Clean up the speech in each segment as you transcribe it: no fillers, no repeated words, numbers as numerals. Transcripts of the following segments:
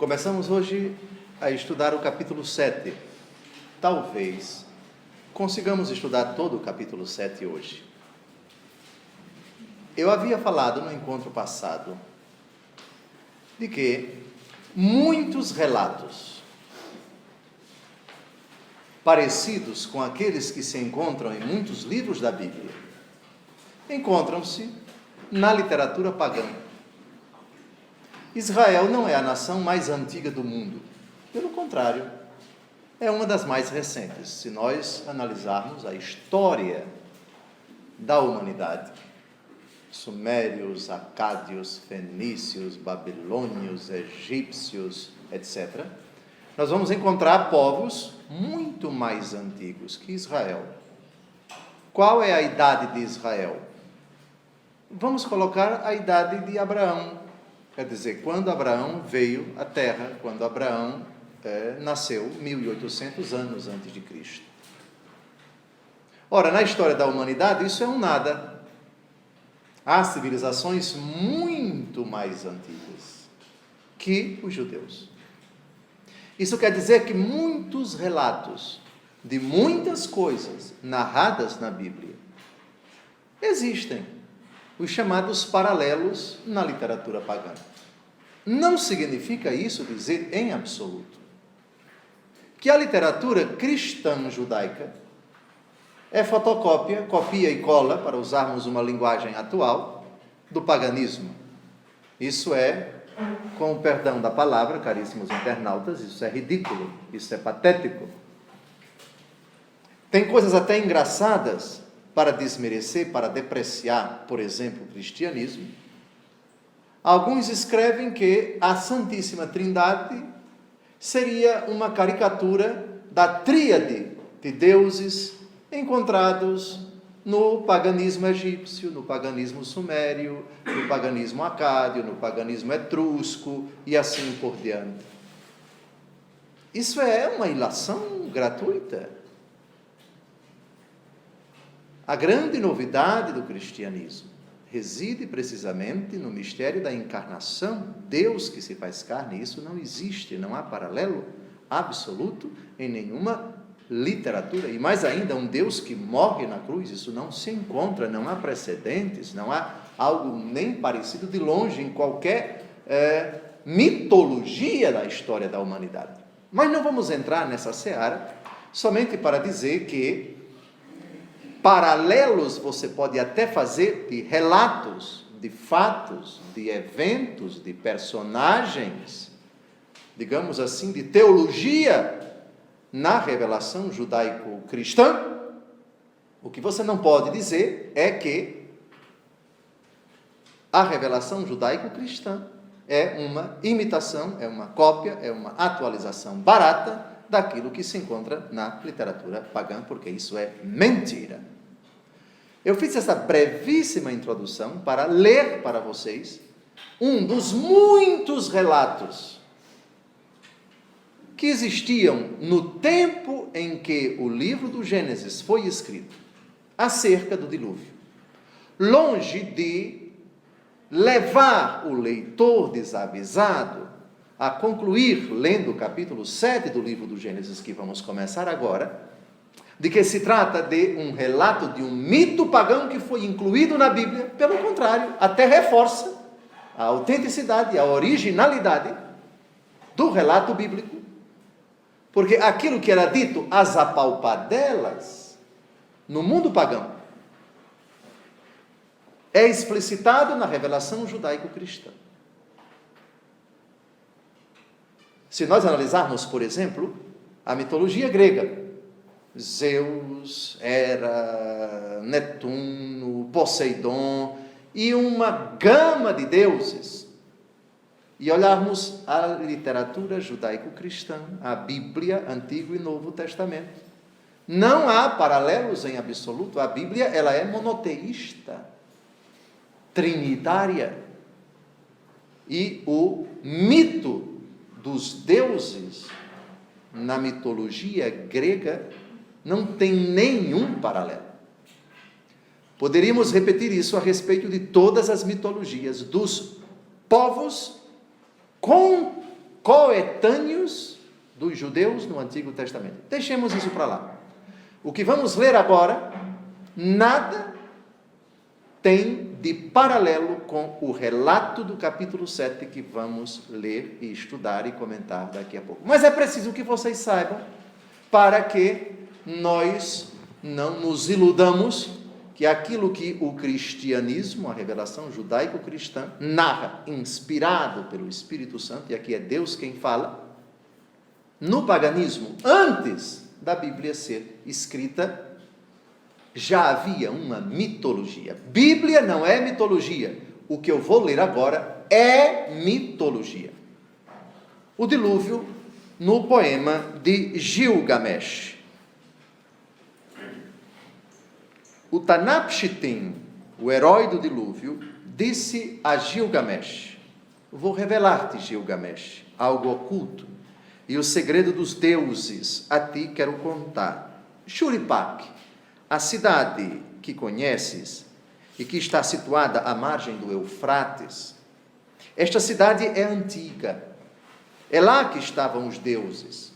Começamos hoje a estudar o capítulo 7. Talvez consigamos estudar todo o capítulo 7 hoje. Eu havia falado no encontro passado de que muitos relatos parecidos com aqueles que se encontram em muitos livros da Bíblia encontram-se na literatura pagã. Israel não é a nação mais antiga do mundo. Pelo contrário, é uma das mais recentes. Se nós analisarmos a história da humanidade, sumérios, acádios, fenícios, babilônios, egípcios, etc., nós vamos encontrar povos muito mais antigos que Israel. Qual é a idade de Israel? Vamos colocar a idade de Abraão. Quer dizer, quando Abraão veio à Terra, quando Abraão nasceu 1800 anos antes de Cristo. Ora, na história da humanidade, isso é um nada. Há civilizações muito mais antigas que os judeus. Isso quer dizer que muitos relatos de muitas coisas narradas na Bíblia existem. Os chamados paralelos na literatura pagã. Não significa isso dizer em absoluto que a literatura cristã judaica é fotocópia, copia e cola, para usarmos uma linguagem atual, do paganismo. Isso é, com o perdão da palavra, caríssimos internautas, isso é ridículo, isso é patético. Tem coisas até engraçadas para desmerecer, para depreciar, por exemplo, o cristianismo. Alguns escrevem que a Santíssima Trindade seria uma caricatura da tríade de deuses encontrados no paganismo egípcio, no paganismo sumério, no paganismo acádio, no paganismo etrusco e assim por diante. Isso é uma ilação gratuita. A grande novidade do cristianismo reside precisamente no mistério da encarnação. Deus que se faz carne, isso não existe, não há paralelo absoluto em nenhuma literatura. E mais ainda, um Deus que morre na cruz, isso não se encontra, não há precedentes, não há algo nem parecido de longe em qualquer mitologia da história da humanidade. Mas não vamos entrar nessa seara somente para dizer que paralelos você pode até fazer de relatos, de fatos, de eventos, de personagens, digamos assim, de teologia na revelação judaico-cristã. O que você não pode dizer é que a revelação judaico-cristã é uma imitação, é uma cópia, é uma atualização barata daquilo que se encontra na literatura pagã, porque isso é mentira. Eu fiz essa brevíssima introdução para ler para vocês um dos muitos relatos que existiam no tempo em que o livro do Gênesis foi escrito, acerca do dilúvio. Longe de levar o leitor desavisado a concluir, lendo o capítulo 7 do livro do Gênesis, que vamos começar agora, de que se trata de um relato de um mito pagão que foi incluído na Bíblia. Pelo contrário, até reforça a autenticidade, a originalidade do relato bíblico, porque aquilo que era dito às apalpadelas no mundo pagão é explicitado na revelação judaico-cristã. Se nós analisarmos, por exemplo, a mitologia grega, Zeus, Hera, Netuno, Poseidon e uma gama de deuses, e olharmos a literatura judaico-cristã, a Bíblia, Antigo e Novo Testamento, não há paralelos em absoluto. A Bíblia, ela é monoteísta, trinitária, e o mito dos deuses na mitologia grega não tem nenhum paralelo. Poderíamos repetir isso a respeito de todas as mitologias dos povos coetâneos dos judeus no Antigo Testamento. Deixemos isso para lá. O que vamos ler agora, nada tem de paralelo com o relato do capítulo 7 que vamos ler e estudar e comentar daqui a pouco. Mas é preciso que vocês saibam, para que nós não nos iludamos que aquilo que o cristianismo, a revelação judaico-cristã, narra, inspirado pelo Espírito Santo, e aqui é Deus quem fala, no paganismo, antes da Bíblia ser escrita, já havia uma mitologia. Bíblia não é mitologia. O que eu vou ler agora é mitologia. O dilúvio no poema de Gilgamesh. O Tanapshtim, o herói do dilúvio, disse a Gilgamesh: vou revelar-te, Gilgamesh, algo oculto, e o segredo dos deuses a ti quero contar. Shurippak, a cidade que conheces e que está situada à margem do Eufrates, esta cidade é antiga, é lá que estavam os deuses.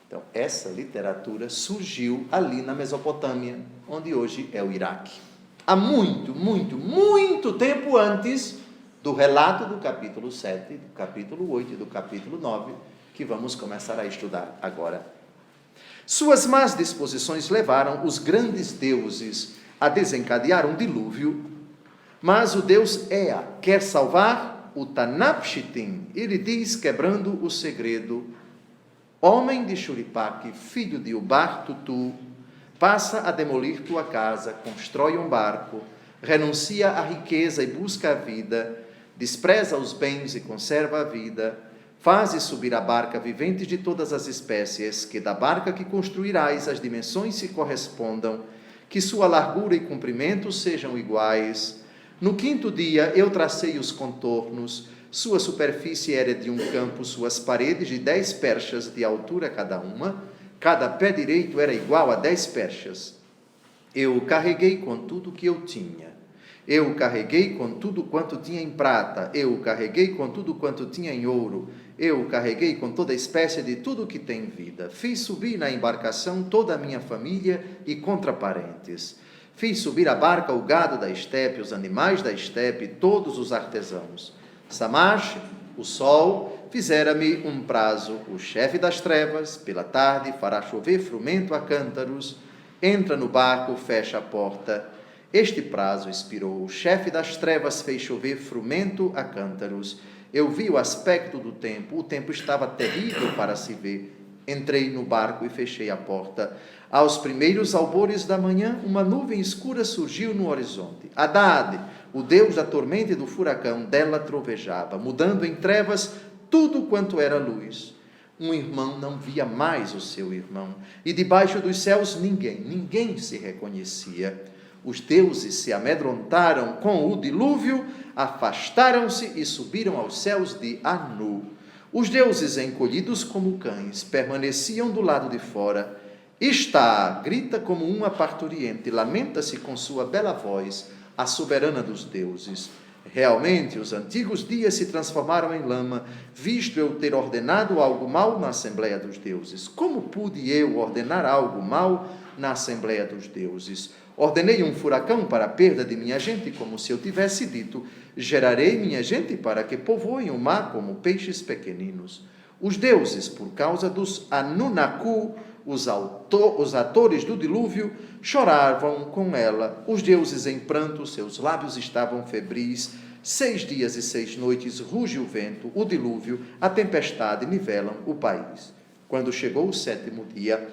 Então, essa literatura surgiu ali na Mesopotâmia, onde hoje é o Iraque. Há muito, muito, muito tempo antes do relato do capítulo 7, do capítulo 8 e do capítulo 9, que vamos começar a estudar agora. Suas más disposições levaram os grandes deuses a desencadear um dilúvio, mas o deus Ea quer salvar o Tanapshtim. Ele diz, quebrando o segredo: homem de Shurippak, filho de Ubar-Tutu, passa a demolir tua casa, constrói um barco, renuncia à riqueza e busca a vida, despreza os bens e conserva a vida, faze subir a barca viventes de todas as espécies, que da barca que construirás as dimensões se correspondam, que sua largura e comprimento sejam iguais. No quinto dia eu tracei os contornos, sua superfície era de um campo, suas paredes de 10 perchas de altura cada uma, cada pé direito era igual a 10 perchas. Eu o carreguei com tudo que eu tinha. Eu o carreguei com tudo quanto tinha em prata, eu o carreguei com tudo quanto tinha em ouro, eu o carreguei com toda espécie de tudo que tem vida. Fiz subir na embarcação toda a minha família e contraparentes. Fiz subir a barca o gado da estepe, os animais da estepe, todos os artesãos. Samash, o sol, fizera-me um prazo. O chefe das trevas, pela tarde, fará chover frumento a cântaros. Entra no barco, fecha a porta. Este prazo expirou. O chefe das trevas fez chover frumento a cântaros. Eu vi o aspecto do tempo. O tempo estava terrível para se ver. Entrei no barco e fechei a porta. Aos primeiros albores da manhã, uma nuvem escura surgiu no horizonte. Haddad, o deus da tormenta e do furacão, dela trovejava, mudando em trevas tudo quanto era luz. Um irmão não via mais o seu irmão, e debaixo dos céus ninguém se reconhecia. Os deuses se amedrontaram com o dilúvio, afastaram-se e subiram aos céus de Anu. Os deuses, encolhidos como cães, permaneciam do lado de fora. Está, grita como uma parturiente, lamenta-se com sua bela voz, a soberana dos deuses. Realmente, os antigos dias se transformaram em lama, visto eu ter ordenado algo mau na Assembleia dos Deuses. Como pude eu ordenar algo mau na Assembleia dos Deuses? Ordenei um furacão para a perda de minha gente, como se eu tivesse dito: gerarei minha gente para que povoem o mar como peixes pequeninos. Os deuses, por causa dos Anunnaki, os atores do dilúvio, choravam com ela. Os deuses em pranto, seus lábios estavam febris. 6 dias e 6 noites ruge o vento, o dilúvio, a tempestade nivelam o país. Quando chegou o 7º dia,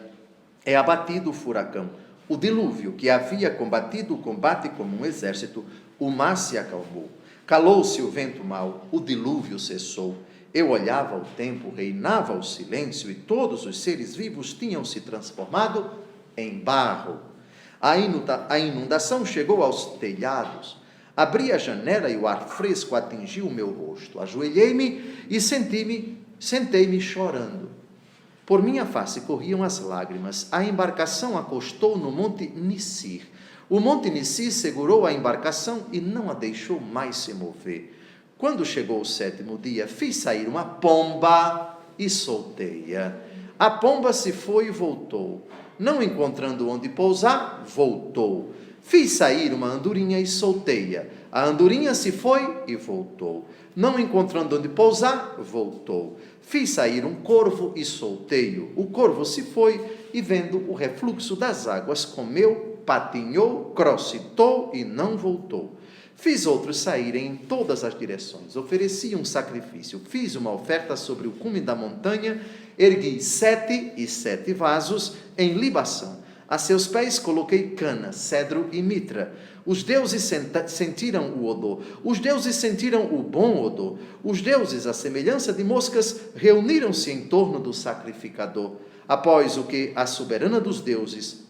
é abatido o furacão. O dilúvio, que havia combatido o combate como um exército, o mar se acalmou. Calou-se o vento mau, o dilúvio cessou. Eu olhava o tempo, reinava o silêncio, e todos os seres vivos tinham se transformado em barro. A inundação chegou aos telhados. Abri a janela e o ar fresco atingiu o meu rosto. Ajoelhei-me e sentei-me chorando. Por minha face corriam as lágrimas. A embarcação acostou no monte Nissir. O monte Nissir segurou a embarcação e não a deixou mais se mover. Quando chegou o 7º dia, fiz sair uma pomba e soltei-a. A pomba se foi e voltou. Não encontrando onde pousar, voltou. Fiz sair uma andorinha e soltei-a. A andorinha se foi e voltou. Não encontrando onde pousar, voltou. Fiz sair um corvo e soltei-o. O corvo se foi e, vendo o refluxo das águas, comeu, patinhou, crocitou e não voltou. Fiz outros saírem em todas as direções. Ofereci um sacrifício. Fiz uma oferta sobre o cume da montanha. Ergui 7 vasos em libação. A seus pés coloquei cana, cedro e mitra. Os deuses sentiram o odor. Os deuses sentiram o bom odor. Os deuses, à semelhança de moscas, reuniram-se em torno do sacrificador. Após o que a soberana dos deuses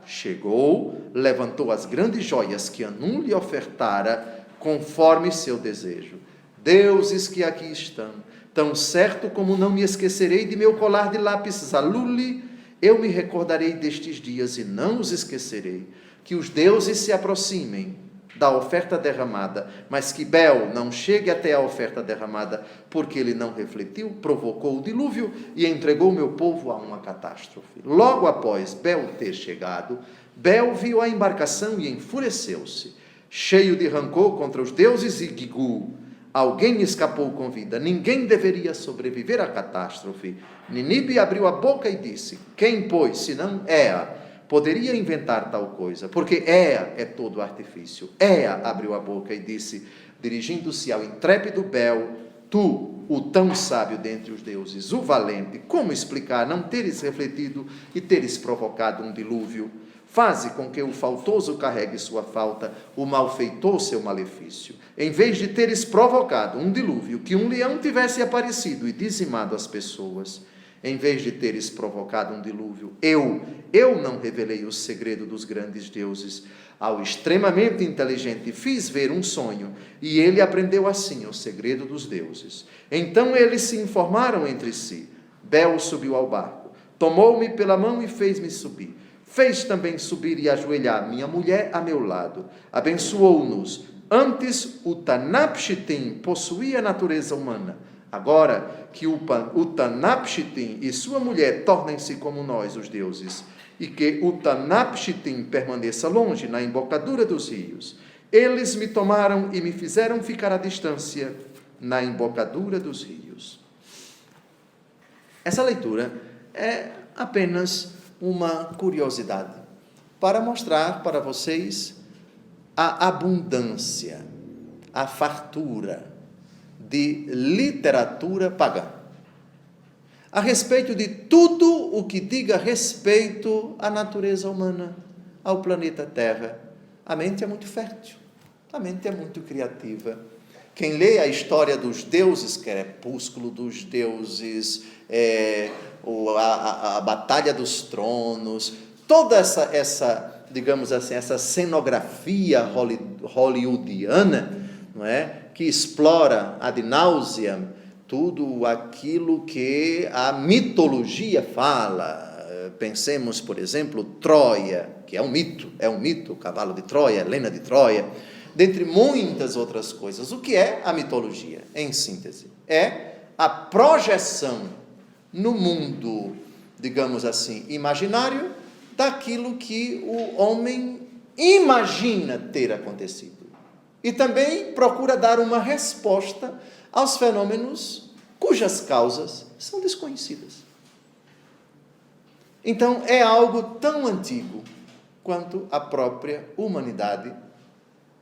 chegou, levantou as grandes joias que Anum lhe ofertara, conforme seu desejo. Deuses que aqui estão, tão certo como não me esquecerei de meu colar de lápis Zaluli, eu me recordarei destes dias e não os esquecerei. Que os deuses se aproximem da oferta derramada, mas que Bel não chegue até a oferta derramada, porque ele não refletiu, provocou o dilúvio e entregou meu povo a uma catástrofe. Logo após Bel ter chegado, Bel viu a embarcação e enfureceu-se, cheio de rancor contra os deuses e Gigu. Alguém escapou com vida, ninguém deveria sobreviver à catástrofe. Ninibe abriu a boca e disse: quem, pois, senão Ea, poderia inventar tal coisa? Porque Ea é todo artifício. Ea abriu a boca e disse, dirigindo-se ao intrépido Bel: tu, o tão sábio dentre os deuses, o valente, como explicar não teres refletido e teres provocado um dilúvio? Faze com que o faltoso carregue sua falta, o malfeitor seu malefício. Em vez de teres provocado um dilúvio, que um leão tivesse aparecido e dizimado as pessoas. Em vez de teres provocado um dilúvio, eu não revelei o segredo dos grandes deuses. Ao extremamente inteligente fiz ver um sonho, e ele aprendeu assim o segredo dos deuses. Então eles se informaram entre si. Bel subiu ao barco, tomou-me pela mão e fez-me subir. Fez também subir e ajoelhar minha mulher a meu lado. Abençoou-nos. Antes, o Tanapshitim possuía a natureza humana. Agora que o Tanapshitim e sua mulher tornem-se como nós, os deuses, e que o Tanapshitim permaneça longe, na embocadura dos rios, eles me tomaram e me fizeram ficar à distância, na embocadura dos rios. Essa leitura é apenas uma curiosidade para mostrar para vocês a abundância, a fartura de literatura pagã a respeito de tudo o que diga respeito à natureza humana, ao planeta Terra. A mente é muito fértil, a mente é muito criativa. Quem lê a história dos deuses Crepúsculo, dos deuses, a Batalha dos Tronos, toda essa, digamos assim, essa cenografia hollywoodiana, não é? Que explora ad nauseam tudo aquilo que a mitologia fala. Pensemos, por exemplo, Troia, que é um mito, o cavalo de Troia, Helena de Troia, dentre muitas outras coisas. O que é a mitologia, em síntese? É a projeção no mundo, digamos assim, imaginário, daquilo que o homem imagina ter acontecido. E também procura dar uma resposta aos fenômenos cujas causas são desconhecidas. Então, é algo tão antigo quanto a própria humanidade,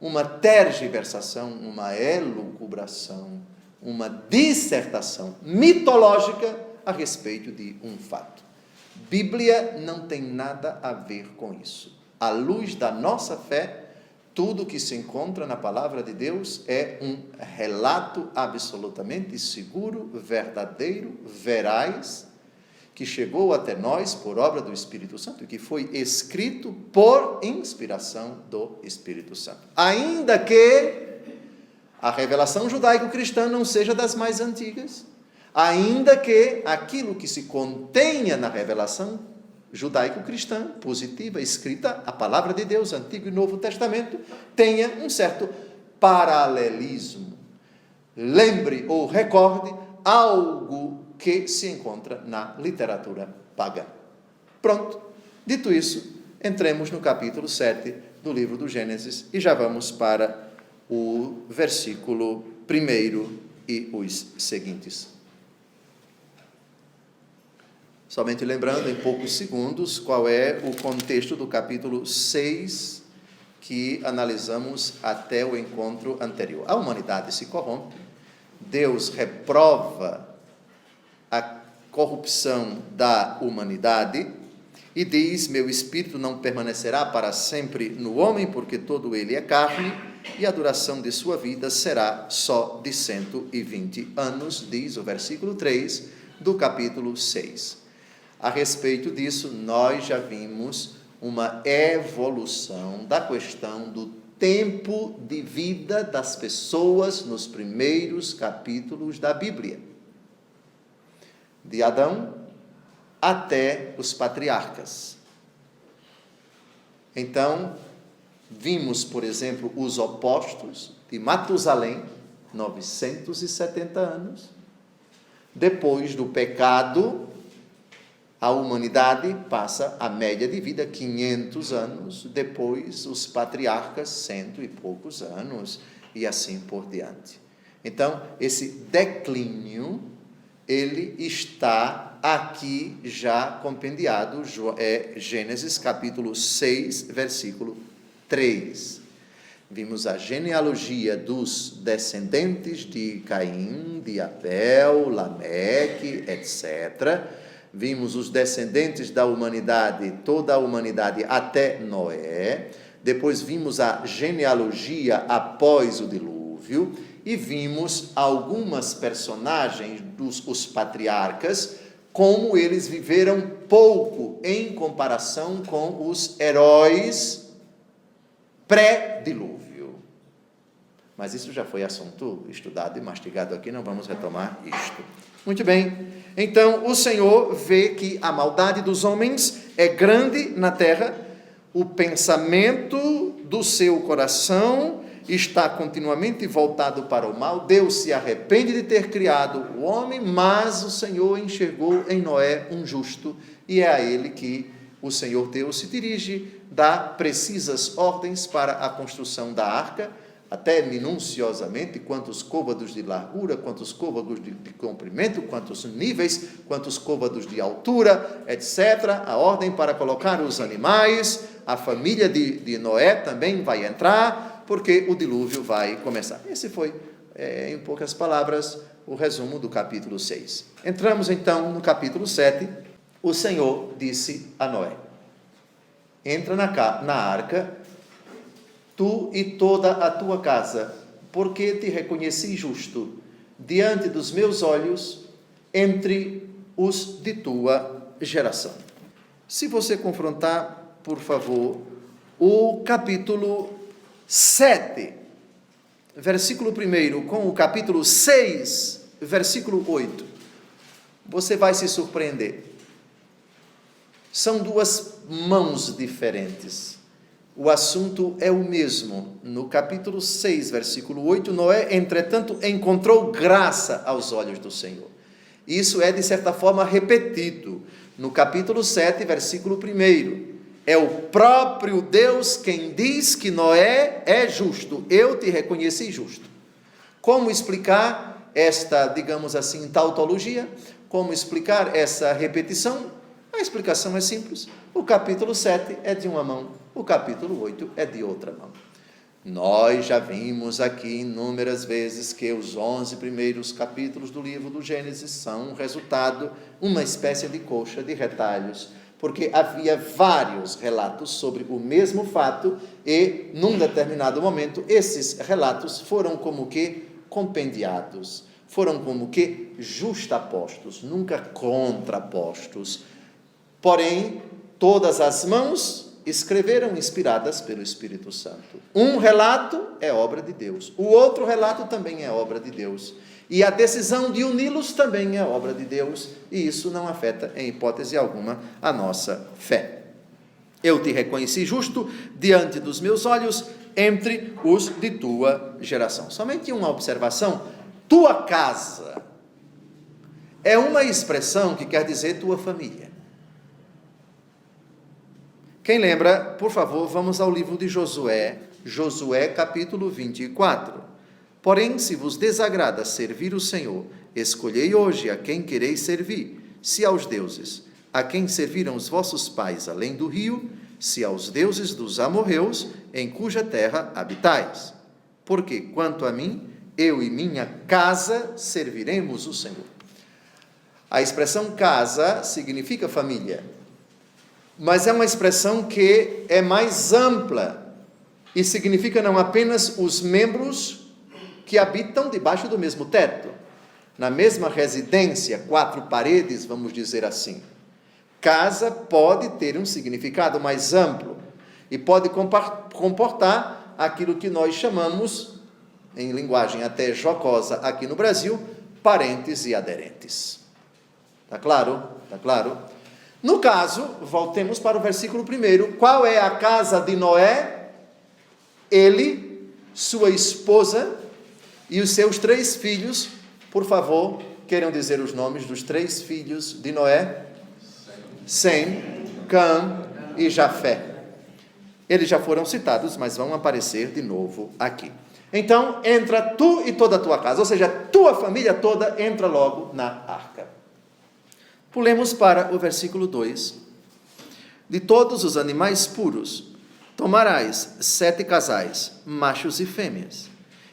uma tergiversação, uma elucubração, uma dissertação mitológica a respeito de um fato. Bíblia não tem nada a ver com isso. À luz da nossa fé, tudo que se encontra na palavra de Deus é um relato absolutamente seguro, verdadeiro, veraz, que chegou até nós por obra do Espírito Santo e que foi escrito por inspiração do Espírito Santo. Ainda que a revelação judaico-cristã não seja das mais antigas, ainda que aquilo que se contenha na revelação judaico-cristã, positiva, escrita, a palavra de Deus, Antigo e Novo Testamento, tenha um certo paralelismo. Lembre ou recorde algo que se encontra na literatura pagã. Pronto. Dito isso, entremos no capítulo 7 do livro do Gênesis e já vamos para o versículo 1 e os seguintes. Somente lembrando em poucos segundos qual é o contexto do capítulo 6 que analisamos até o encontro anterior. A humanidade se corrompe, Deus reprova a corrupção da humanidade e diz: meu espírito não permanecerá para sempre no homem, porque todo ele é carne, e a duração de sua vida será só de 120 anos, diz o versículo 3 do capítulo 6. A respeito disso, nós já vimos uma evolução da questão do tempo de vida das pessoas nos primeiros capítulos da Bíblia. De Adão até os patriarcas. Então, vimos, por exemplo, os opostos de Matusalém, 970 anos. Depois do pecado, a humanidade passa a média de vida 500 anos, depois os patriarcas 100 e poucos anos, e assim por diante. Então, esse declínio, ele está aqui já compendiado, Gênesis capítulo 6, versículo 3. Vimos a genealogia dos descendentes de Caim, de Abel, Lameque, etc. Vimos os descendentes da humanidade, toda a humanidade até Noé. Depois vimos a genealogia após o dilúvio. E vimos algumas personagens os patriarcas, como eles viveram pouco em comparação com os heróis pré-dilúvio. Mas isso já foi assunto estudado e mastigado aqui, não vamos retomar isto. Muito bem, então o Senhor vê que a maldade dos homens é grande na terra, o pensamento do seu coração está continuamente voltado para o mal. Deus se arrepende de ter criado o homem, mas o Senhor enxergou em Noé um justo, e é a ele que o Senhor Deus se dirige, dá precisas ordens para a construção da arca, até minuciosamente, quantos côvados de largura, quantos côvados de comprimento, quantos níveis, quantos côvados de altura, etc. A ordem para colocar os animais, a família de Noé também vai entrar, porque o dilúvio vai começar. Esse foi, em poucas palavras, o resumo do capítulo 6. Entramos então no capítulo 7. O Senhor disse a Noé: entra na arca, tu e toda a tua casa, porque te reconheci justo diante dos meus olhos entre os de tua geração. Se você confrontar, por favor, o capítulo 7, versículo 1, com o capítulo 6, versículo 8, você vai se surpreender. São duas mãos diferentes. O assunto é o mesmo. No capítulo 6, versículo 8, Noé, entretanto, encontrou graça aos olhos do Senhor. Isso é, de certa forma, repetido. No capítulo 7, versículo 1, é o próprio Deus quem diz que Noé é justo. Eu te reconheci justo. Como explicar esta, digamos assim, tautologia? Como explicar essa repetição? A explicação é simples. O capítulo 7 é de uma mão, o capítulo 8 é de outra mão. Nós já vimos aqui inúmeras vezes que os 11 primeiros capítulos do livro do Gênesis são um resultado, uma espécie de coxa de retalhos, porque havia vários relatos sobre o mesmo fato e, num determinado momento, esses relatos foram como que compendiados, foram como que justapostos, nunca contrapostos. Porém, todas as mãos escreveram inspiradas pelo Espírito Santo. Um relato é obra de Deus, o outro relato também é obra de Deus. E a decisão de uni-los também é obra de Deus, e isso não afeta, em hipótese alguma, a nossa fé. Eu te reconheci justo diante dos meus olhos, entre os de tua geração. Somente uma observação: tua casa é uma expressão que quer dizer tua família. Quem lembra, por favor, vamos ao livro de Josué, Josué capítulo 24. Porém, se vos desagrada servir o Senhor, escolhei hoje a quem quereis servir, se aos deuses, a quem serviram os vossos pais além do rio, se aos deuses dos amorreus, em cuja terra habitais. Porque, quanto a mim, eu e minha casa serviremos o Senhor. A expressão casa significa família, mas é uma expressão que é mais ampla e significa não apenas os membros que habitam debaixo do mesmo teto, na mesma residência, 4 paredes, vamos dizer assim. Casa pode ter um significado mais amplo e pode comportar aquilo que nós chamamos, em linguagem até jocosa aqui no Brasil, parentes e aderentes. Está claro? Está claro? No caso, voltemos para o versículo 1. Qual é a casa de Noé? Ele, sua esposa e os seus 3 filhos. Por favor, queiram dizer os nomes dos 3 filhos de Noé? Sem, Cã e Jafé. Eles já foram citados, mas vão aparecer de novo aqui. Então, entra tu e toda a tua casa, ou seja, tua família toda entra logo na arca. Pulemos para o versículo 2. De todos os animais puros, tomarás 7 casais, machos e fêmeas.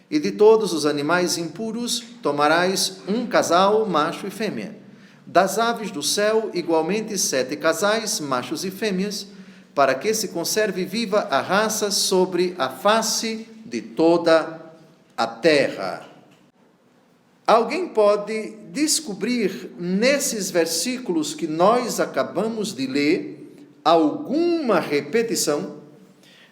E de todos os animais impuros, tomarás 1 casal, macho e fêmea. Das aves do céu, igualmente 7 casais, machos e fêmeas, para que se conserve viva a raça sobre a face de toda a terra. Alguém pode descobrir nesses versículos que nós acabamos de ler alguma repetição?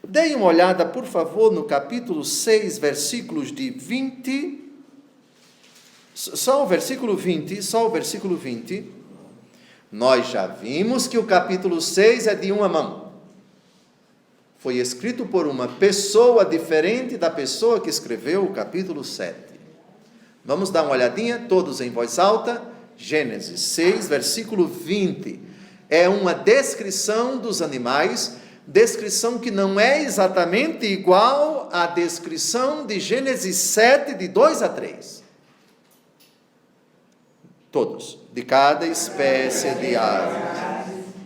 Deem uma olhada, por favor, no capítulo 6, versículos de 20. Só o versículo 20. Nós já vimos que o capítulo 6 é de uma mão. Foi escrito por uma pessoa diferente da pessoa que escreveu o capítulo 7. Vamos dar uma olhadinha, todos em voz alta. Gênesis 6, versículo 20. É uma descrição dos animais, descrição que não é exatamente igual à descrição de Gênesis 7, de 2 a 3. Todos. De cada espécie de ave,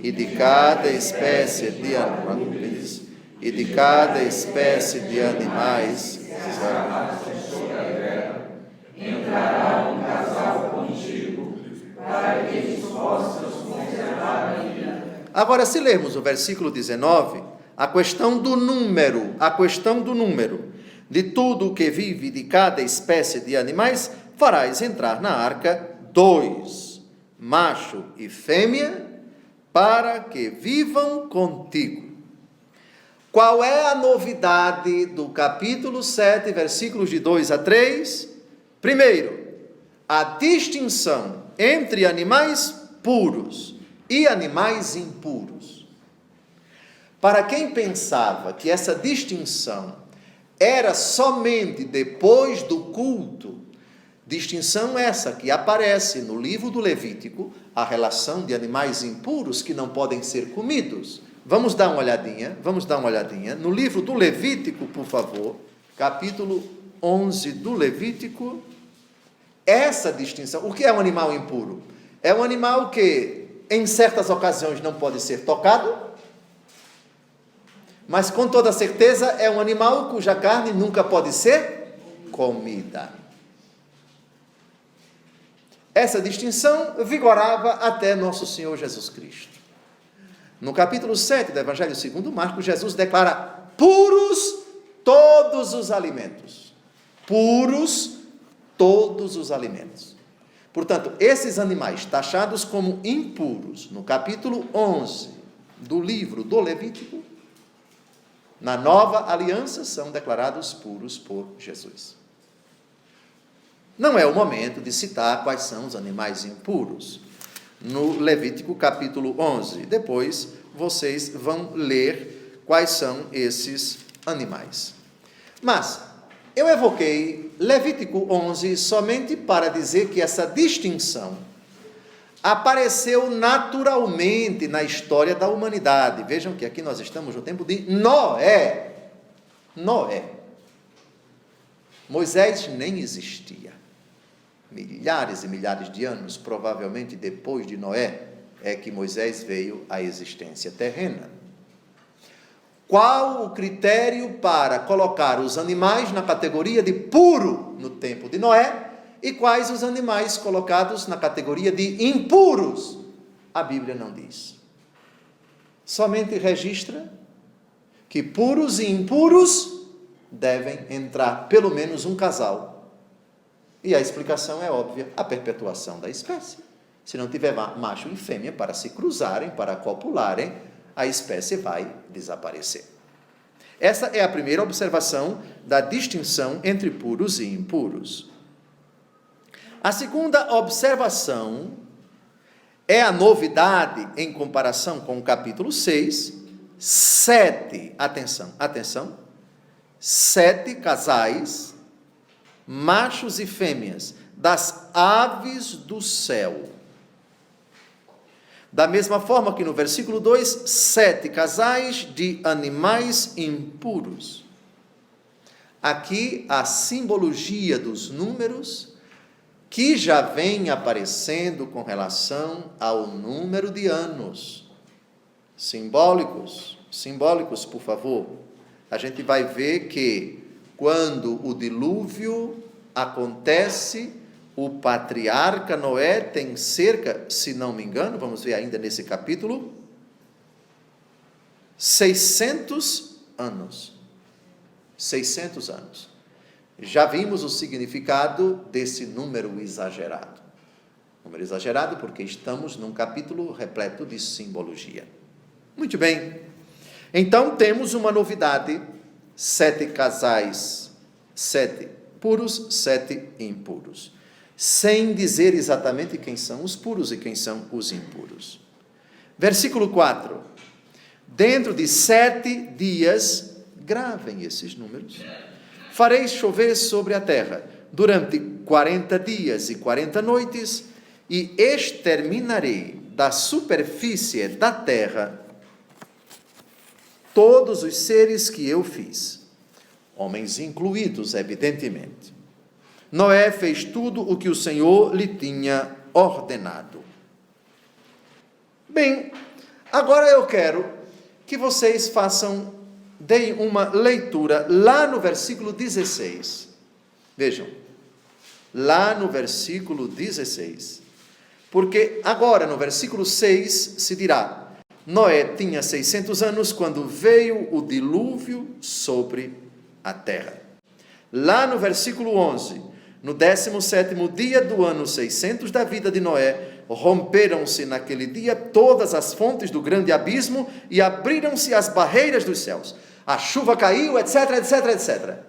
e de cada espécie de animais, e de cada espécie de animais, entrará um casal contigo, para que eles possam conservar a vida. Agora, se lermos o versículo 19, a questão do número, de tudo o que vive de cada espécie de animais, farás entrar na arca 2, macho e fêmea, para que vivam contigo. Qual é a novidade do capítulo 7, versículos de 2 a 3? Primeiro, a distinção entre animais puros e animais impuros. Para quem pensava que essa distinção era somente depois do culto, distinção essa que aparece no livro do Levítico, a relação de animais impuros que não podem ser comidos. Vamos dar uma olhadinha. No livro do Levítico, por favor, capítulo 11 do Levítico, essa distinção. O que é um animal impuro? É um animal que, em certas ocasiões, não pode ser tocado, mas com toda certeza é um animal cuja carne nunca pode ser comida. Essa distinção vigorava até nosso Senhor Jesus Cristo. No capítulo 7 do Evangelho segundo Marcos, Jesus declara puros todos os alimentos. Puros todos os alimentos. Portanto, esses animais taxados como impuros, no capítulo 11 do livro do Levítico, na nova aliança, são declarados puros por Jesus. Não é o momento de citar quais são os animais impuros. No Levítico capítulo 11. Depois vocês vão ler quais são esses animais. Mas eu evoquei Levítico 11 somente para dizer que essa distinção apareceu naturalmente na história da humanidade. Vejam que aqui nós estamos no tempo de Noé. Moisés nem existia. Milhares e milhares de anos, provavelmente depois de Noé, é que Moisés veio à existência terrena. Qual o critério para colocar os animais na categoria de puro no tempo de Noé? E quais os animais colocados na categoria de impuros? A Bíblia não diz. Somente registra que puros e impuros devem entrar pelo menos um casal. E a explicação é óbvia, a perpetuação da espécie. Se não tiver macho e fêmea para se cruzarem, para copularem, a espécie vai desaparecer. Essa é a primeira observação da distinção entre puros e impuros. A segunda observação é a novidade em comparação com o capítulo 6, 7, atenção, 7 casais, machos e fêmeas, das aves do céu. Da mesma forma que no versículo 2, 7 casais de animais impuros. Aqui a simbologia dos números que já vem aparecendo com relação ao número de anos. Simbólicos, por favor. A gente vai ver que quando o dilúvio acontece, o patriarca Noé tem cerca, se não me engano, vamos ver ainda nesse capítulo, 600 anos. 600 anos. Já vimos o significado desse número exagerado. Número exagerado porque estamos num capítulo repleto de simbologia. Muito bem. Então temos uma novidade: 7 casais, 7 puros, 7 impuros. Sem dizer exatamente quem são os puros e quem são os impuros. Versículo 4. Dentro de 7 dias, gravem esses números, farei chover sobre a terra durante 40 dias e 40 noites, e exterminarei da superfície da terra todos os seres que eu fiz, homens incluídos, evidentemente. Noé fez tudo o que o Senhor lhe tinha ordenado. Bem, agora eu quero que vocês deem uma leitura lá no versículo 16. Vejam, lá no versículo 16. Porque agora no versículo 6 se dirá: Noé tinha 600 anos quando veio o dilúvio sobre a terra. Lá no versículo 11, no 17º dia do ano 600 da vida de Noé, romperam-se naquele dia todas as fontes do grande abismo e abriram-se as barreiras dos céus. A chuva caiu, etc, etc, etc.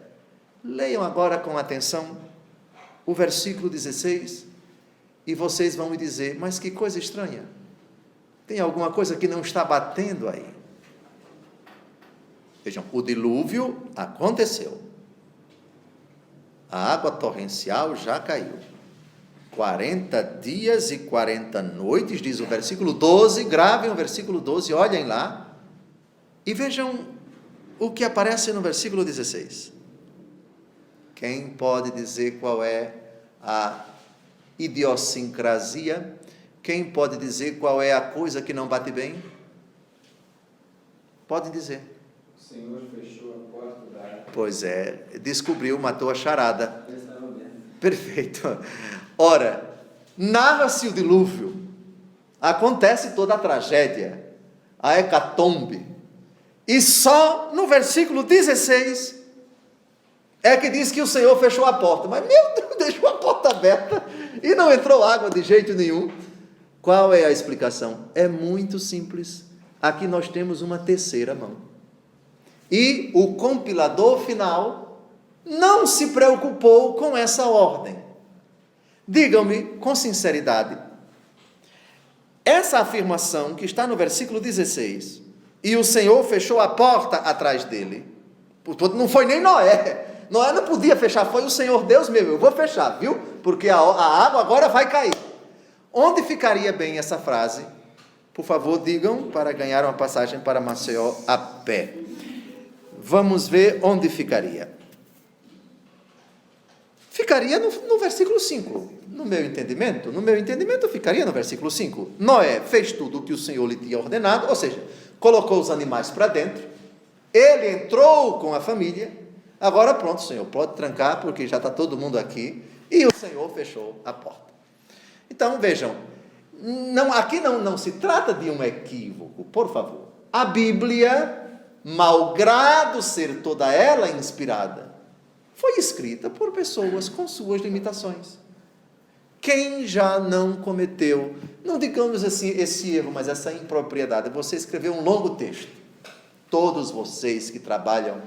Leiam agora com atenção o versículo 16 e vocês vão me dizer: mas que coisa estranha. Tem alguma coisa que não está batendo aí. Vejam, o dilúvio aconteceu. A água torrencial já caiu. 40 dias e 40 noites, diz o versículo 12, gravem o versículo 12, olhem lá, e vejam o que aparece no versículo 16. Quem pode dizer qual é a idiosincrasia? Quem pode dizer qual é a coisa que não bate bem? Podem dizer. O Senhor fechou a porta da água. Pois é, descobriu, matou a charada. Perfeito. Ora, narra-se o dilúvio, acontece toda a tragédia, a hecatombe, e só no versículo 16 é que diz que o Senhor fechou a porta. Mas, meu Deus, deixou a porta aberta e não entrou água de jeito nenhum. Qual é a explicação? É muito simples. Aqui nós temos uma terceira mão. E o compilador final não se preocupou com essa ordem. Digam-me com sinceridade, essa afirmação que está no versículo 16, e o Senhor fechou a porta atrás dele, não foi nem Noé. Noé não podia fechar, foi o Senhor Deus mesmo. Eu vou fechar, viu? Porque a água agora vai cair. onde ficaria bem essa frase? Por favor, digam, para ganhar uma passagem para Maceió a pé. Vamos ver onde ficaria. Ficaria no versículo 5. No meu entendimento, ficaria no versículo 5. Noé fez tudo o que o Senhor lhe tinha ordenado, ou seja, colocou os animais para dentro, ele entrou com a família, agora pronto, Senhor, pode trancar, porque já está todo mundo aqui, e o Senhor fechou a porta. Então, vejam, aqui não se trata de um equívoco, por favor. A Bíblia, malgrado ser toda ela inspirada, foi escrita por pessoas com suas limitações. Quem já não cometeu, não digamos assim, esse erro, mas essa impropriedade? Você escreveu um longo texto. Todos vocês que trabalham,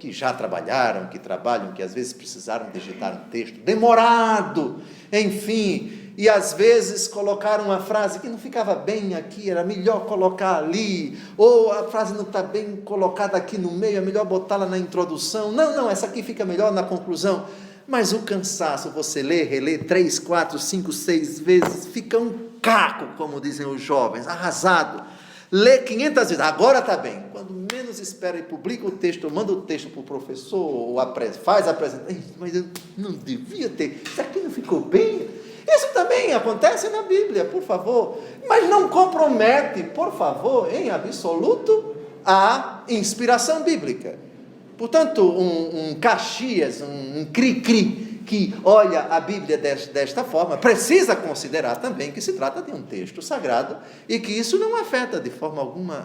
que já trabalharam, que trabalham, que às vezes precisaram digitar um texto demorado, enfim, e às vezes colocaram uma frase que não ficava bem aqui, era melhor colocar ali, ou a frase não está bem colocada aqui no meio, é melhor botá-la na introdução, não, essa aqui fica melhor na conclusão. Mas o cansaço, você lê, relê 3, 4, 5, 6 vezes, fica um caco, como dizem os jovens, arrasado. Lê 500 vezes, agora está bem. Quando menos espera e publica o texto, manda o texto para o professor, ou faz a apresentação, mas eu não devia ter, isso aqui não ficou bem? Isso também acontece na Bíblia, por favor. Mas não compromete, por favor, em absoluto, a inspiração bíblica. Portanto, um Caxias, um cri-cri, que olha a Bíblia desta forma, precisa considerar também que se trata de um texto sagrado e que isso não afeta de forma alguma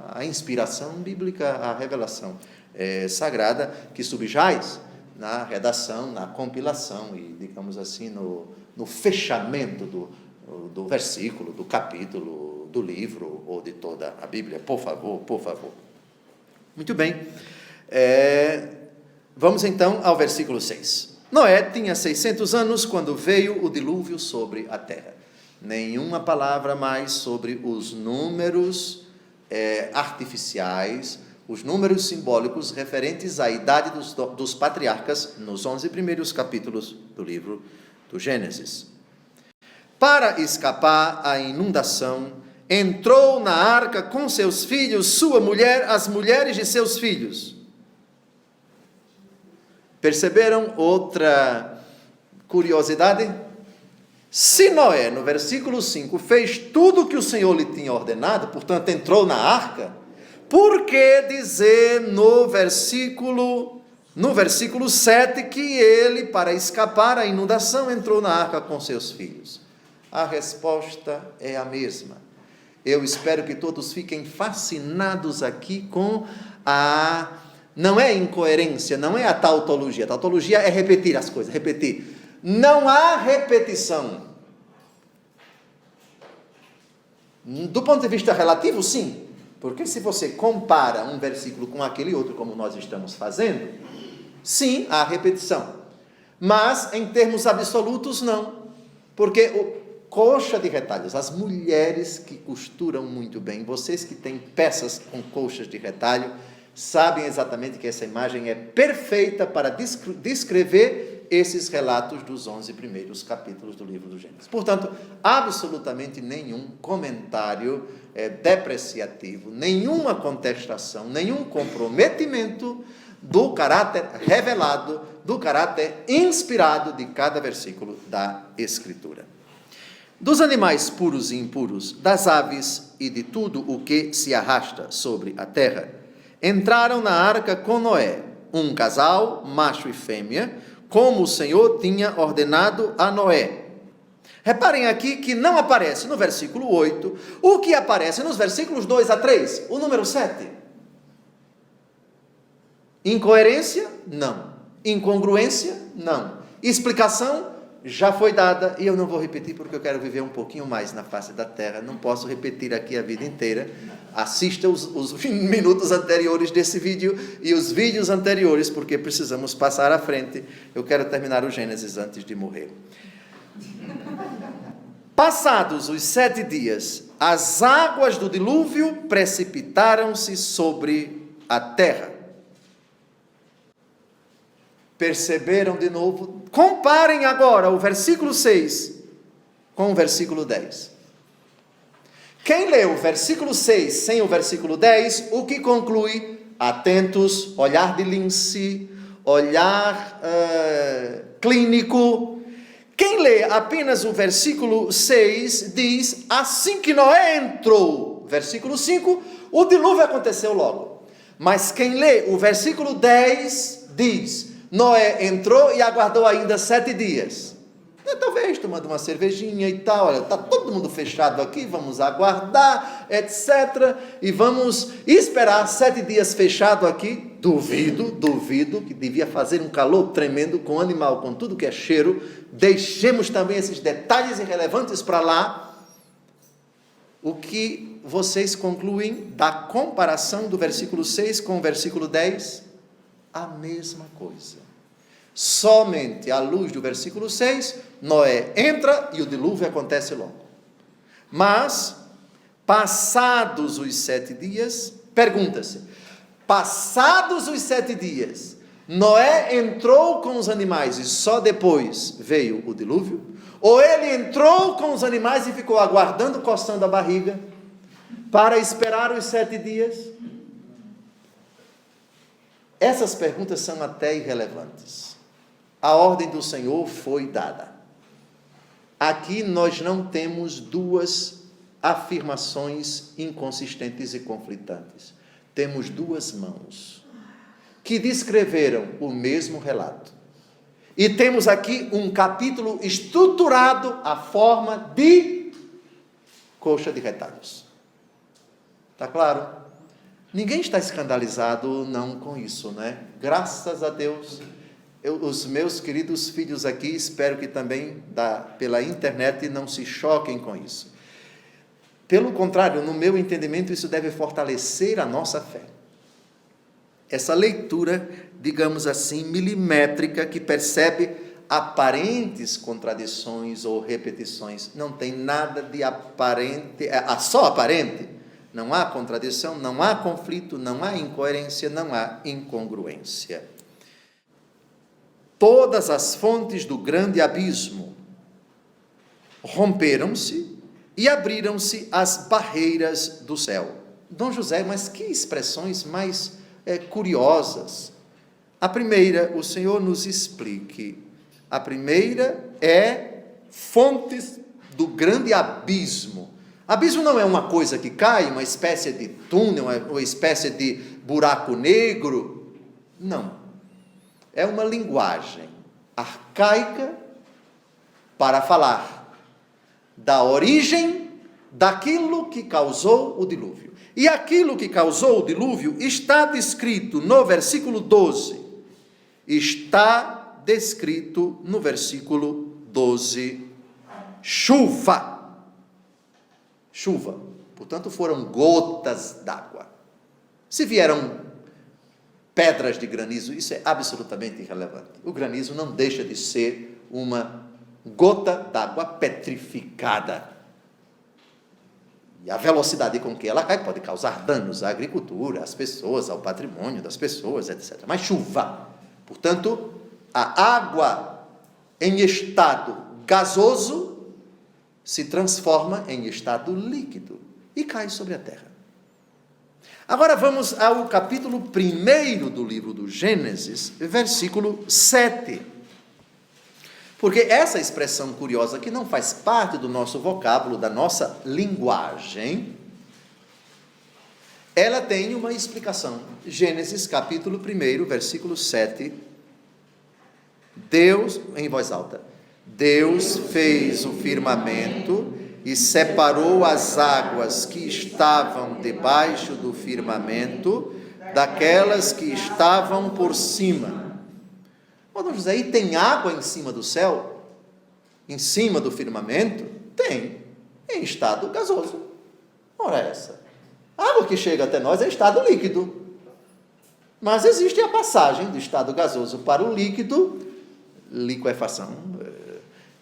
a inspiração bíblica, a revelação sagrada que subjaz na redação, na compilação e, digamos assim, no fechamento do versículo, do capítulo, do livro ou de toda a Bíblia. Por favor, por favor. Muito bem. Vamos então ao versículo 6. Noé tinha 600 anos quando veio o dilúvio sobre a terra. Nenhuma palavra mais sobre os números artificiais, os números simbólicos referentes à idade dos patriarcas nos 11 primeiros capítulos do livro do Gênesis. Para escapar à inundação, entrou na arca com seus filhos, sua mulher, as mulheres de seus filhos. Perceberam outra curiosidade? Se Noé, no versículo 5, fez tudo o que o Senhor lhe tinha ordenado, portanto entrou na arca, por que dizer no versículo 7 que ele, para escapar à inundação, entrou na arca com seus filhos? A resposta é a mesma. Eu espero que todos fiquem fascinados aqui com não é incoerência, não é a tautologia. A tautologia é repetir as coisas, repetir. Não há repetição. Do ponto de vista relativo, sim. Porque se você compara um versículo com aquele outro, como nós estamos fazendo, sim, há repetição. Mas, em termos absolutos, não. Porque coxa de retalhos, as mulheres que costuram muito bem, vocês que têm peças com coxas de retalho, sabem exatamente que essa imagem é perfeita para descrever esses relatos dos 11 primeiros capítulos do livro do Gênesis. Portanto, absolutamente nenhum comentário depreciativo, nenhuma contestação, nenhum comprometimento do caráter revelado, do caráter inspirado de cada versículo da Escritura. Dos animais puros e impuros, das aves e de tudo o que se arrasta sobre a terra, entraram na arca com Noé, um casal, macho e fêmea, como o Senhor tinha ordenado a Noé. Reparem aqui que não aparece no versículo 8, o que aparece nos versículos 2 a 3, o número 7. Incoerência? Não. Incongruência? Não. Explicação? Já foi dada, e eu não vou repetir porque eu quero viver um pouquinho mais na face da terra, não posso repetir aqui a vida inteira. Assista os minutos anteriores desse vídeo e os vídeos anteriores, porque precisamos passar à frente. Eu quero terminar o Gênesis antes de morrer. Passados os 7 dias, as águas do dilúvio precipitaram-se sobre a terra. Perceberam de novo? Comparem agora o versículo 6 com o versículo 10. Quem lê o versículo 6 sem o versículo 10, o que conclui? Atentos, olhar de lince, olhar clínico. Quem lê apenas o versículo 6 diz: assim que Noé entrou, versículo 5, o dilúvio aconteceu logo. Mas quem lê o versículo 10 diz: Noé entrou e aguardou ainda 7 dias. Talvez tomando uma cervejinha e tal, olha, está todo mundo fechado aqui, vamos aguardar, etc. E vamos esperar 7 dias fechado aqui. Duvido, que devia fazer um calor tremendo com animal, com tudo que é cheiro. Deixemos também esses detalhes irrelevantes para lá. O que vocês concluem da comparação do versículo 6 com o versículo 10? A mesma coisa. Somente à luz do versículo 6, Noé entra e o dilúvio acontece logo. Mas, passados os 7 dias, pergunta-se, passados os 7 dias, Noé entrou com os animais e só depois veio o dilúvio? Ou ele entrou com os animais e ficou aguardando, coçando a barriga, para esperar os 7 dias? Essas perguntas são até irrelevantes. A ordem do Senhor foi dada. Aqui nós não temos duas afirmações inconsistentes e conflitantes. Temos 2 mãos que descreveram o mesmo relato. E temos aqui um capítulo estruturado à forma de coxa de retalhos. Está claro? Ninguém está escandalizado não com isso, né? Graças a Deus. Os meus queridos filhos aqui, espero que também pela internet não se choquem com isso. Pelo contrário, no meu entendimento, isso deve fortalecer a nossa fé. Essa leitura, digamos assim, milimétrica, que percebe aparentes contradições ou repetições, não tem nada de aparente, só aparente. Não há contradição, não há conflito, não há incoerência, não há incongruência. Todas as fontes do grande abismo romperam-se e abriram-se as barreiras do céu. Dom José, mas que expressões mais curiosas. A primeira, o Senhor nos explique. A primeira é fontes do grande abismo. Abismo não é uma coisa que cai, uma espécie de túnel, uma espécie de buraco negro. Não. É uma linguagem arcaica para falar da origem daquilo que causou o dilúvio. E aquilo que causou o dilúvio está descrito no versículo 12. Está descrito no versículo 12. Chuva. Chuva. Portanto, foram gotas d'água. Se vieram pedras de granizo, isso é absolutamente irrelevante. O granizo não deixa de ser uma gota d'água petrificada. E a velocidade com que ela cai pode causar danos à agricultura, às pessoas, ao patrimônio das pessoas, etc. Mas chuva. Portanto, a água em estado gasoso se transforma em estado líquido e cai sobre a terra. Agora vamos ao capítulo 1 do livro do Gênesis, versículo 7. Porque essa expressão curiosa, que não faz parte do nosso vocábulo, da nossa linguagem, ela tem uma explicação. Gênesis capítulo 1, versículo 7. Deus, em voz alta, Deus fez o firmamento e separou as águas que estavam debaixo do firmamento daquelas que estavam por cima. Dom José, e tem água em cima do céu? Em cima do firmamento? Tem, em estado gasoso. Ora essa. A água que chega até nós é estado líquido. Mas existe a passagem do estado gasoso para o líquido, liquefação,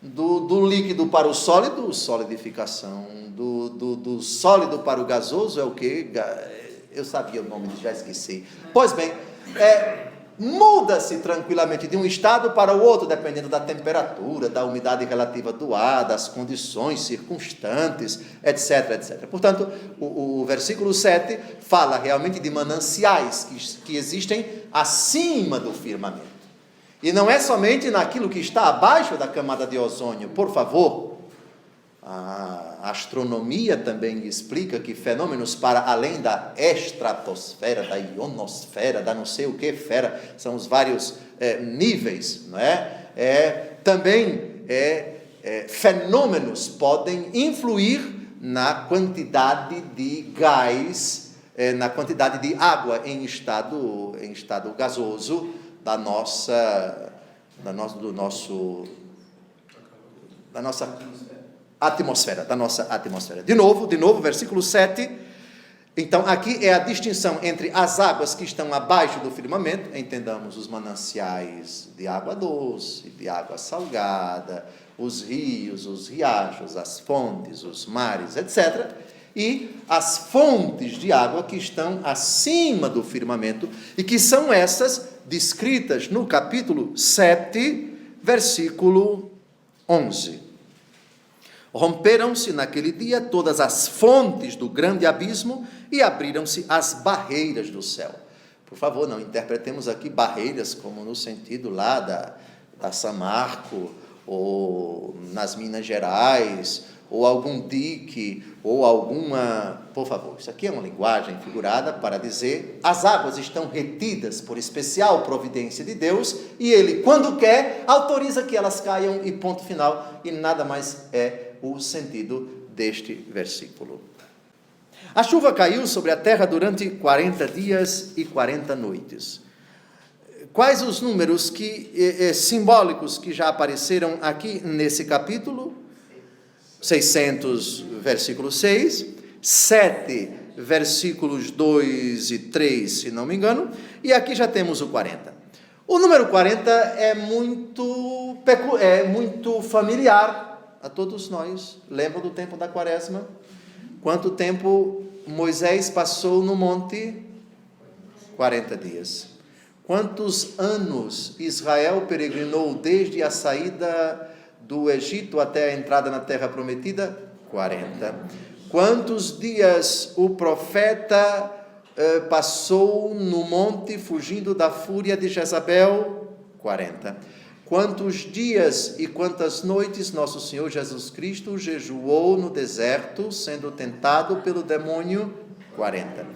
do líquido para o sólido, solidificação, do sólido para o gasoso é o quê? Eu sabia o nome, já esqueci. Pois bem, muda-se tranquilamente de um estado para o outro, dependendo da temperatura, da umidade relativa do ar, das condições circunstantes, etc, etc. Portanto, o versículo 7 fala realmente de mananciais que existem acima do firmamento. E não é somente naquilo que está abaixo da camada de ozônio. Por favor, a astronomia também explica que fenômenos para além da estratosfera, da ionosfera, da não sei o que esfera, são os vários níveis, não é? Fenômenos podem influir na quantidade de gás, na quantidade de água em estado gasoso da nossa atmosfera. De novo, versículo 7. Então, aqui é a distinção entre as águas que estão abaixo do firmamento, entendamos os mananciais de água doce, de água salgada, os rios, os riachos, as fontes, os mares, etc. E as fontes de água que estão acima do firmamento e que são essas descritas no capítulo 7, versículo 11. Romperam-se naquele dia todas as fontes do grande abismo e abriram-se as barreiras do céu. Por favor, não interpretemos aqui barreiras como no sentido lá da Samarco, ou nas Minas Gerais, ou algum dique, ou alguma... Por favor, isso aqui é uma linguagem figurada para dizer as águas estão retidas por especial providência de Deus, e Ele, quando quer, autoriza que elas caiam, e ponto final, e nada mais é o sentido deste versículo. A chuva caiu sobre a terra durante 40 dias e 40 noites. Quais os números simbólicos que já apareceram aqui nesse capítulo? 600, versículo 6, 7, versículos 2 e 3, se não me engano, e aqui já temos o 40. O número 40 é muito familiar a todos nós. Lembram do tempo da quaresma? Quanto tempo Moisés passou no monte? 40 dias. Quantos anos Israel peregrinou desde a saída do Egito até a entrada na terra prometida? 40. Quantos dias o profeta passou no monte fugindo da fúria de Jezabel? 40. Quantos dias e quantas noites nosso Senhor Jesus Cristo jejuou no deserto, sendo tentado pelo demônio? 40.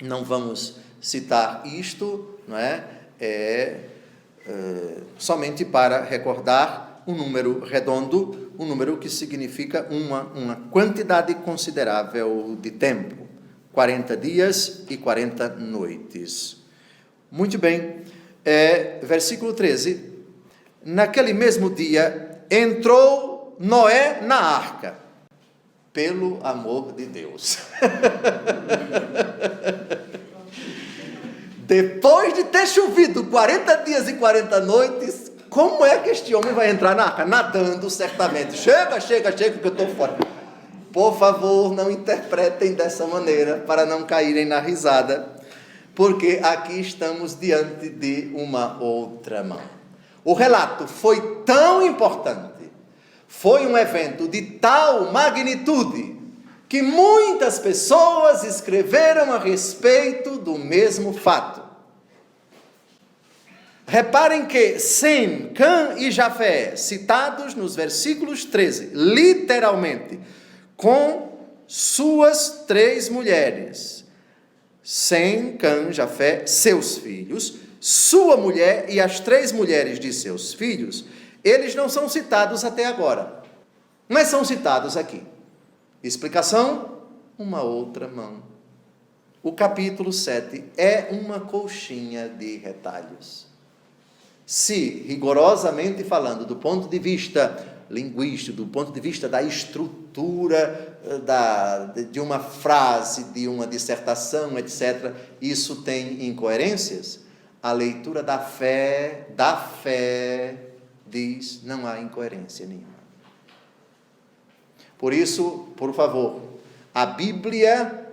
Não vamos citar isto, não é? Somente para recordar um número redondo, um número que significa uma quantidade considerável de tempo. 40 dias e 40 noites. Muito bem. Versículo 13. Naquele mesmo dia, entrou Noé na arca, pelo amor de Deus. Depois de ter chovido 40 dias e 40 noites, como é que este homem vai entrar na arca? Nadando, certamente. Chega, que eu estou fora. Por favor, não interpretem dessa maneira, para não caírem na risada, porque aqui estamos diante de uma outra mão. O relato foi tão importante, foi um evento de tal magnitude, que muitas pessoas escreveram a respeito do mesmo fato. Reparem que Sem, Cã e Jafé, citados nos versículos 13, literalmente, com suas 3 mulheres, Sem, Cã, Jafé, seus filhos, sua mulher e as 3 mulheres de seus filhos, eles não são citados até agora, mas são citados aqui. Explicação? Uma outra mão. O capítulo 7 é uma colchinha de retalhos. Se, rigorosamente falando, do ponto de vista linguístico, do ponto de vista da estrutura de uma frase, de uma dissertação, etc., isso tem incoerências, a leitura da fé diz, não há incoerência nenhuma. Por isso, por favor, a Bíblia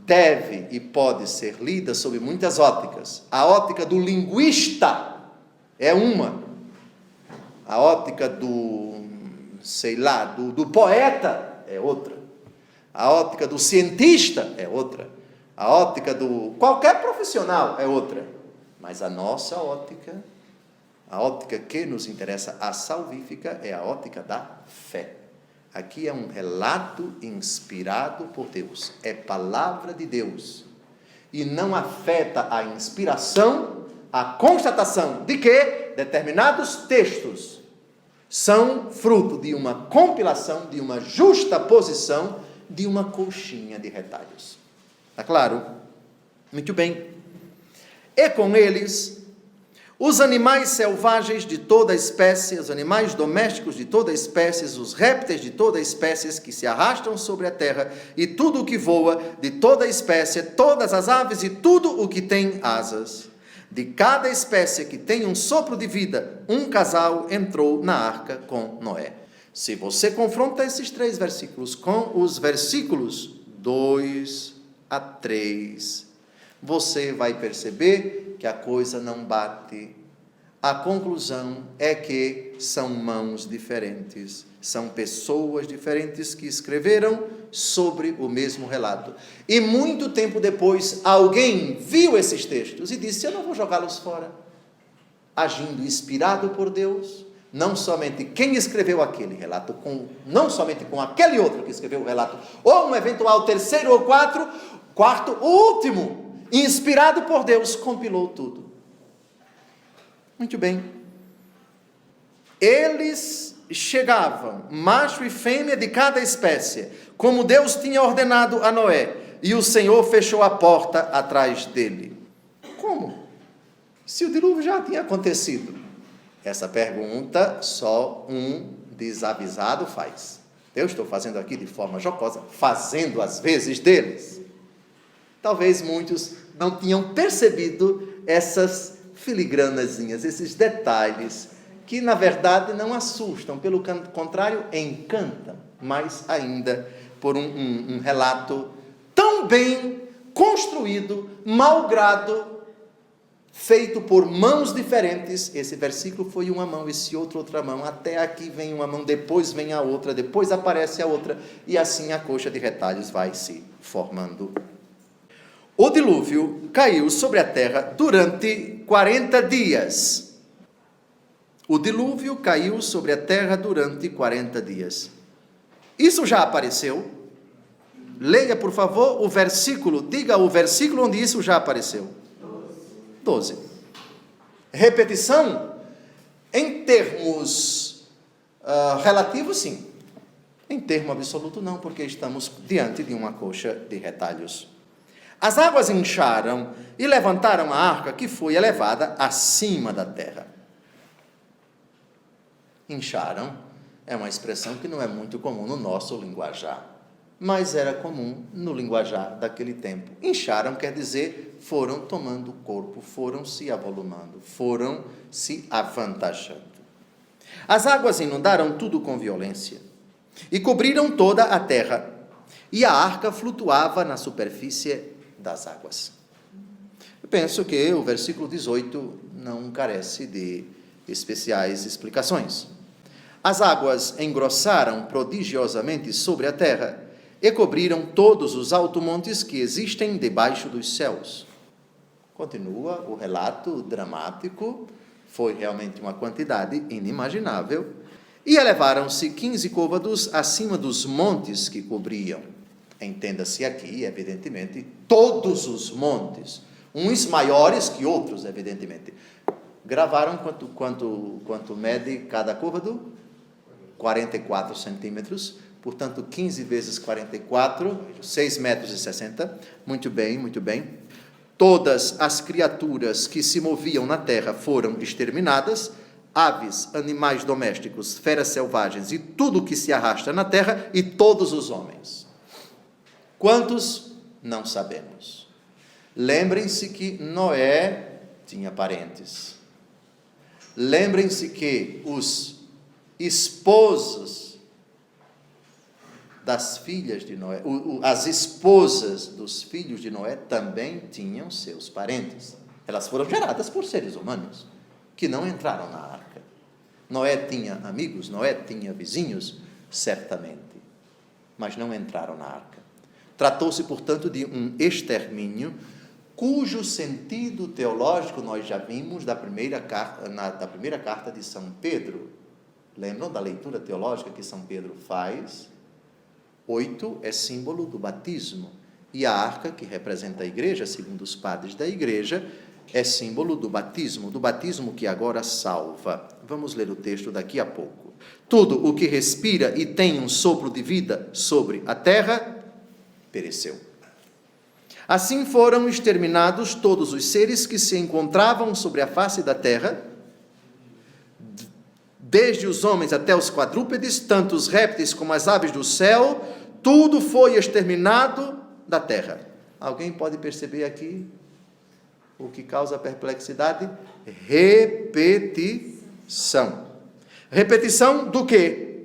deve e pode ser lida sob muitas óticas. A ótica do linguista é uma. A ótica do, do poeta é outra. A ótica do cientista é outra. A ótica do qualquer profissional é outra. Mas a nossa ótica, a ótica que nos interessa, a salvífica, é a ótica da fé. Aqui é um relato inspirado por Deus. É palavra de Deus. E não afeta a inspiração, a constatação de que determinados textos são fruto de uma compilação, de uma justaposição, de uma colchinha de retalhos. Está claro? Muito bem. E com eles, os animais selvagens de toda espécie, os animais domésticos de toda espécie, os répteis de toda espécie que se arrastam sobre a terra, e tudo o que voa de toda espécie, todas as aves e tudo o que tem asas. De cada espécie que tem um sopro de vida, um casal entrou na arca com Noé. Se você confronta esses 3 versículos com os versículos 2 a 3, você vai perceber que a coisa não bate. A conclusão é que são mãos diferentes, são pessoas diferentes que escreveram sobre o mesmo relato. E muito tempo depois, alguém viu esses textos e disse: eu não vou jogá-los fora. Agindo inspirado por Deus, não somente quem escreveu aquele relato, não somente com aquele outro que escreveu o relato, ou um eventual terceiro ou quarto, o último, inspirado por Deus, compilou tudo. Muito bem. Eles chegavam, macho e fêmea de cada espécie, como Deus tinha ordenado a Noé, e o Senhor fechou a porta atrás dele. Como? Se o dilúvio já tinha acontecido? Essa pergunta só um desavisado faz. Eu estou fazendo aqui de forma jocosa, fazendo as vezes deles. Talvez muitos não tinham percebido essas filigranazinhas, esses detalhes, que na verdade não assustam, pelo contrário, encantam, mais ainda por um relato tão bem construído, malgrado, feito por mãos diferentes. Esse versículo foi uma mão, esse outro outra mão, até aqui vem uma mão, depois vem a outra, depois aparece a outra, e assim a coxa de retalhos vai se formando. O dilúvio caiu sobre a terra durante 40 dias. O dilúvio caiu sobre a terra durante 40 dias. Isso já apareceu? Leia, por favor, o versículo. Diga o versículo onde isso já apareceu. 12. Repetição? Em termos relativos, sim. Em termo absoluto, não, porque estamos diante de uma coxa de retalhos. As águas incharam e levantaram a arca, que foi elevada acima da terra. Incharam é uma expressão que não é muito comum no nosso linguajar, mas era comum no linguajar daquele tempo. Incharam quer dizer foram tomando corpo, foram se avolumando, foram se avantajando. As águas inundaram tudo com violência e cobriram toda a terra, e a arca flutuava na superfície das águas. Eu penso que o versículo 18 não carece de especiais explicações. As águas engrossaram prodigiosamente sobre a terra e cobriram todos os altomontes que existem debaixo dos céus. Continua o relato dramático, foi realmente uma quantidade inimaginável, e elevaram-se 15 côvados acima dos montes que cobriam. Entenda-se aqui, evidentemente, todos os montes, uns maiores que outros, evidentemente. Gravaram quanto mede cada côvado? 44 centímetros, portanto, 15 vezes 44, 6 metros e 60. Muito bem, muito bem. Todas as criaturas que se moviam na terra foram exterminadas, aves, animais domésticos, feras selvagens e tudo que se arrasta na terra, e todos os homens. Quantos? Não sabemos. Lembrem-se que Noé tinha parentes. Lembrem-se que os esposos das filhas de Noé, as esposas dos filhos de Noé também tinham seus parentes. Elas foram geradas por seres humanos que não entraram na arca. Noé tinha amigos, Noé tinha vizinhos, certamente, mas não entraram na arca. Tratou-se, portanto, de um extermínio cujo sentido teológico nós já vimos da primeira carta de São Pedro. Lembram da leitura teológica que São Pedro faz? 8 é símbolo do batismo, e a arca, que representa a igreja, segundo os padres da igreja, é símbolo do batismo que agora salva. Vamos ler o texto daqui a pouco. Tudo o que respira e tem um sopro de vida sobre a terra, pereceu. Assim foram exterminados todos os seres que se encontravam sobre a face da terra, desde os homens até os quadrúpedes, tanto os répteis como as aves do céu, tudo foi exterminado da terra. Alguém pode perceber aqui o que causa perplexidade? Repetição. Repetição do quê?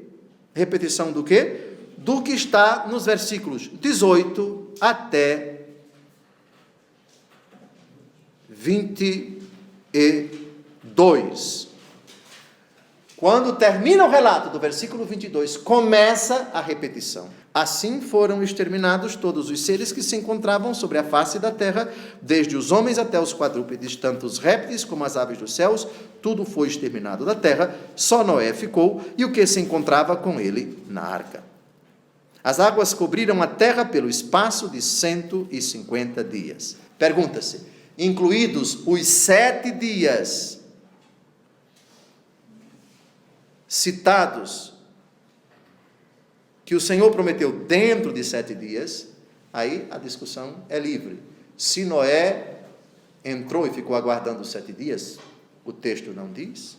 Repetição do quê? Do que está nos versículos 18 até 22. Quando termina o relato do versículo 22, começa a repetição. Assim foram exterminados todos os seres que se encontravam sobre a face da terra, desde os homens até os quadrúpedes, tanto os répteis como as aves dos céus, tudo foi exterminado da terra, só Noé ficou e o que se encontrava com ele na arca. As águas cobriram a terra pelo espaço de 150 dias. Pergunta-se, incluídos os 7 dias citados, que o Senhor prometeu dentro de 7 dias, aí a discussão é livre. Se Noé entrou e ficou aguardando os 7 dias, o texto não diz,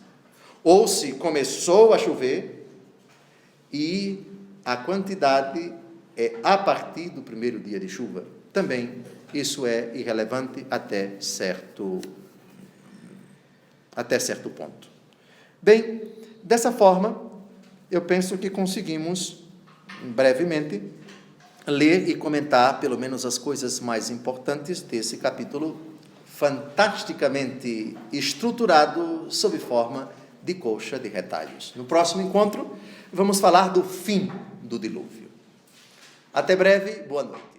ou se começou a chover e a quantidade é a partir do primeiro dia de chuva. Também isso é irrelevante até certo ponto. Bem, dessa forma, eu penso que conseguimos, brevemente, ler e comentar pelo menos as coisas mais importantes desse capítulo fantasticamente estruturado sob forma de colcha de retalhos. No próximo encontro, vamos falar do fim do dilúvio. Até breve, boa noite.